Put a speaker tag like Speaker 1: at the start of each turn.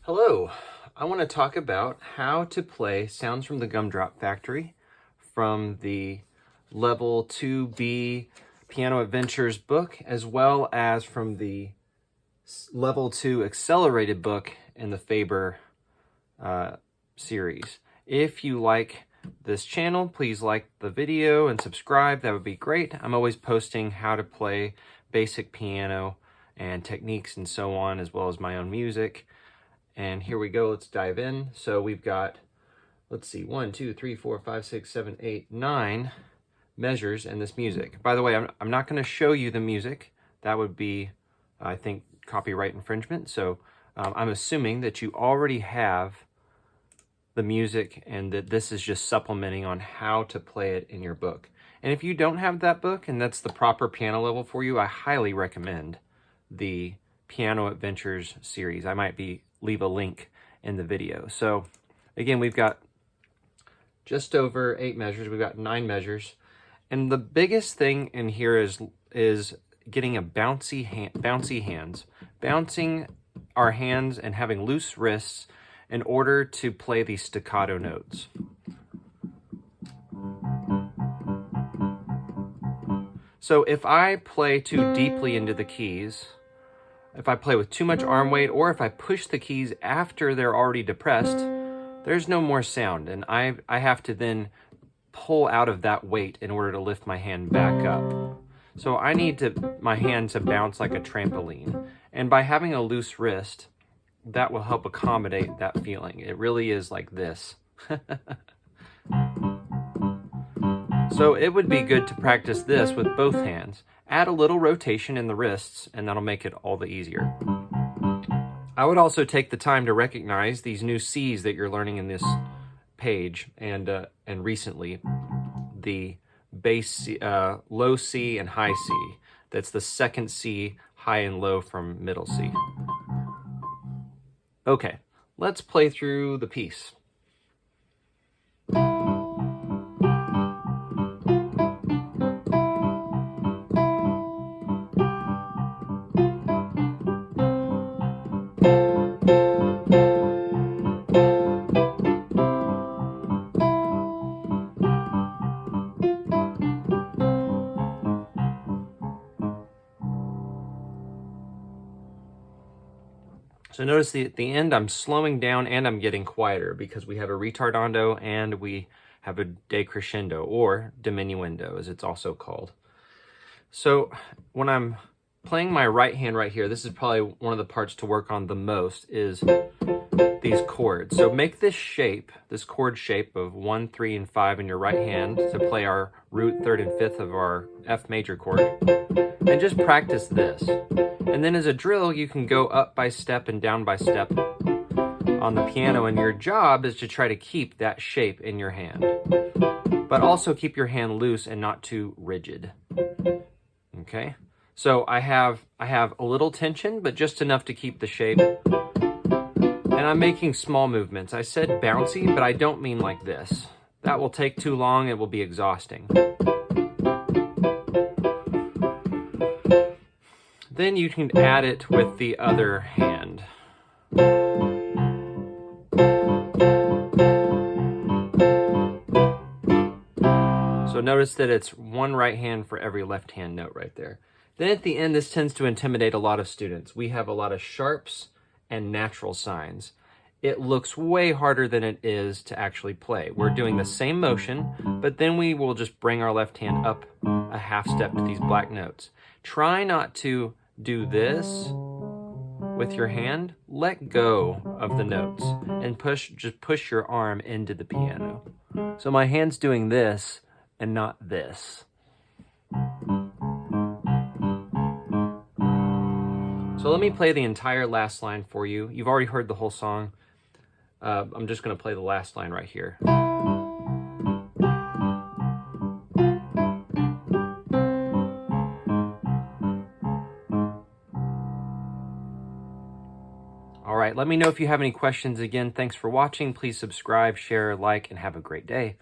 Speaker 1: Hello, I want to talk about how to play Sounds from the Gumdrop Factory from the Level 2B Piano Adventures book, as well as from the Level 2 Accelerated book in the Faber series. If you like this channel, please like the video and subscribe. That would be great. I'm always posting how to play basic piano and techniques and so on, as well as my own music. And here we go, let's dive in. So we've got, let's see, 1, 2, 3, 4, 5, 6, 7, 8, 9 measures in this music. By the way, I'm not going to show you the music. That would be, I think, copyright infringement. So I'm assuming that you already have the music and that this is just supplementing on how to play it in your book. And if you don't have that book and that's the proper piano level for you, I highly recommend the Piano Adventures series. I might leave a link in the video. So again, we've got just over 8 measures. We've got 9 measures. And the biggest thing in here is getting a bouncy hands. Bouncing our hands and having loose wrists in order to play these staccato notes. So if I play too deeply into the keys, if I play with too much arm weight, or if I push the keys after they're already depressed, there's no more sound. And I have to then pull out of that weight in order to lift my hand back up. So I need my hand to bounce like a trampoline. And by having a loose wrist, that will help accommodate that feeling. It really is like this. So it would be good to practice this with both hands. Add a little rotation in the wrists, and that'll make it all the easier. I would also take the time to recognize these new C's that you're learning in this page, and recently, the bass C, low C and high C. That's the second C, high and low from middle C. Okay, let's play through the piece. So notice at the end, I'm slowing down and I'm getting quieter because we have a ritardando and we have a decrescendo, or diminuendo as it's also called. So when I'm playing my right hand right here, this is probably one of the parts to work on the most, is these chords. So make this shape, this chord shape of 1, 3, and 5 in your right hand to play our root, 3rd, and 5th of our F major chord. And just practice this. And then as a drill, you can go up by step and down by step on the piano, and your job is to try to keep that shape in your hand. But also keep your hand loose and not too rigid. Okay? So I have a little tension, but just enough to keep the shape. And I'm making small movements. I said bouncy, but I don't mean like this. That will take too long, it will be exhausting. Then you can add it with the other hand. So notice that it's one right hand for every left hand note right there. Then at the end, this tends to intimidate a lot of students. We have a lot of sharps and natural signs. It looks way harder than it is to actually play. We're doing the same motion, but then we will just bring our left hand up a half step to these black notes. Try not to do this with your hand. Let go of the notes and just push your arm into the piano. So my hand's doing this and not this. So let me play the entire last line for you. You've already heard the whole song. I'm just going to play the last line right here. All right, let me know if you have any questions. Again, thanks for watching. Please subscribe, share, like, and have a great day.